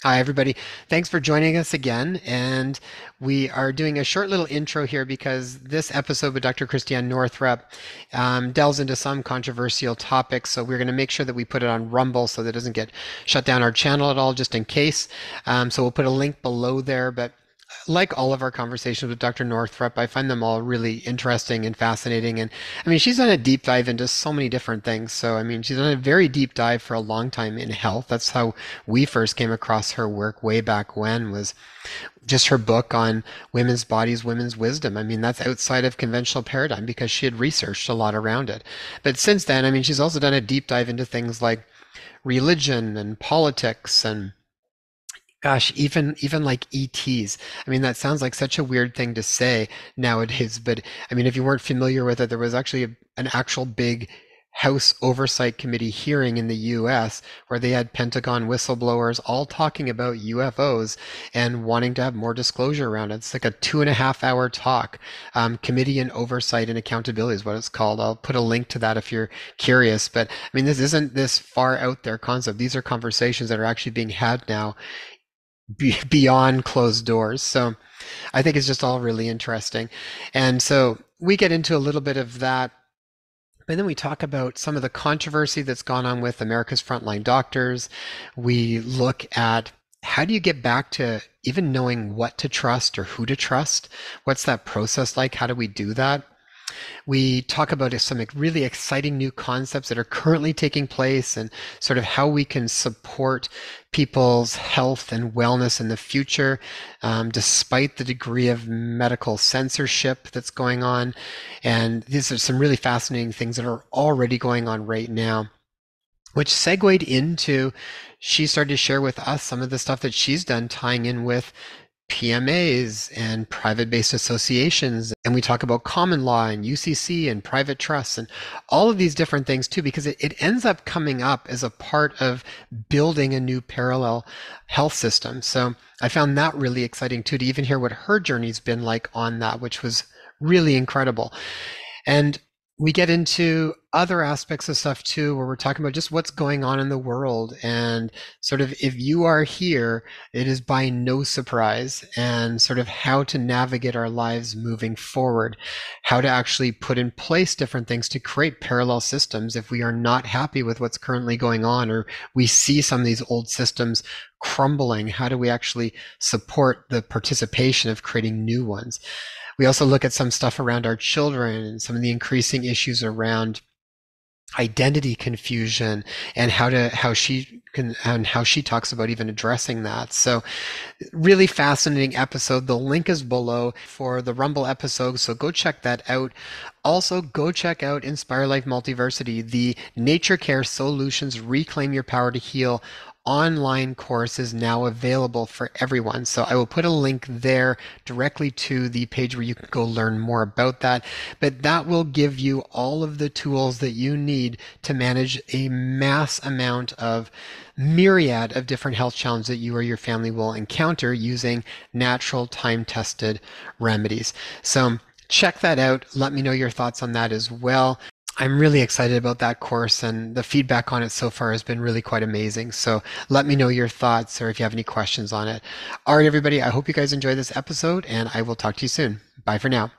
Hi, everybody. Thanks for joining us again. And we are doing a short little intro here because this episode with Dr. Christiane Northrup delves into some controversial topics. So we're going to make sure that we put it on Rumble so that it doesn't get shut down our channel at all, just in case. So we'll put a link below there. But like all of our conversations with Dr. Northrup, I find them all really interesting and fascinating. And I mean, she's done a deep dive into so many different things. So, I mean, she's done a very deep dive for a long time in health. That's how we first came across her work way back when, was just her book on women's bodies, women's wisdom. I mean, that's outside of conventional paradigm because she had researched a lot around it. But since then, I mean, she's also done a deep dive into things like religion and politics and gosh, even like ETs. I mean, that sounds like such a weird thing to say nowadays, but I mean, if you weren't familiar with it, there was actually an actual big House Oversight Committee hearing in the US where they had Pentagon whistleblowers all talking about UFOs and wanting to have more disclosure around it. It's like a 2.5 hour talk. Committee on Oversight and Accountability is what it's called. I'll put a link to that if you're curious. But I mean, this isn't this far out there concept. These are conversations that are actually being had now beyond closed doors. So I think it's just all really interesting. And so we get into a little bit of that. And then we talk about some of the controversy that's gone on with America's frontline doctors. We look at how do you get back to even knowing what to trust or who to trust? What's that process like? How do we do that? We talk about some really exciting new concepts that are currently taking place and sort of how we can support people's health and wellness in the future, despite the degree of medical censorship that's going on. And these are some really fascinating things that are already going on right now, which segued into she started to share with us some of the stuff that she's done tying in with PMAs and private-based associations. And we talk about common law and UCC and private trusts and all of these different things too, because it ends up coming up as a part of building a new parallel health system. So I found that really exciting too, to even hear what her journey's been like on that, which was really incredible. And we get into other aspects of stuff too, where we're talking about just what's going on in the world. And sort of if you are here, it is by no surprise, and sort of how to navigate our lives moving forward, how to actually put in place different things to create parallel systems if we are not happy with what's currently going on, or we see some of these old systems crumbling. How do we actually support the participation of creating new ones? We also look at some stuff around our children and some of the increasing issues around identity confusion and how she talks about even addressing that. So really fascinating episode. The link is below for the Rumble episode, so go check that out. Also, go check out Inspire Life Multiversity, the Nature Care Solutions Reclaim Your Power to Heal online course is now available for everyone. So I will put a link there directly to the page where you can go learn more about that. But that will give you all of the tools that you need to manage a mass amount of myriad of different health challenges that you or your family will encounter using natural time-tested remedies. So check that out. Let me know your thoughts on that as well. I'm really excited about that course, and the feedback on it so far has been really quite amazing. So let me know your thoughts or if you have any questions on it. All right, everybody, I hope you guys enjoyed this episode, and I will talk to you soon. Bye for now.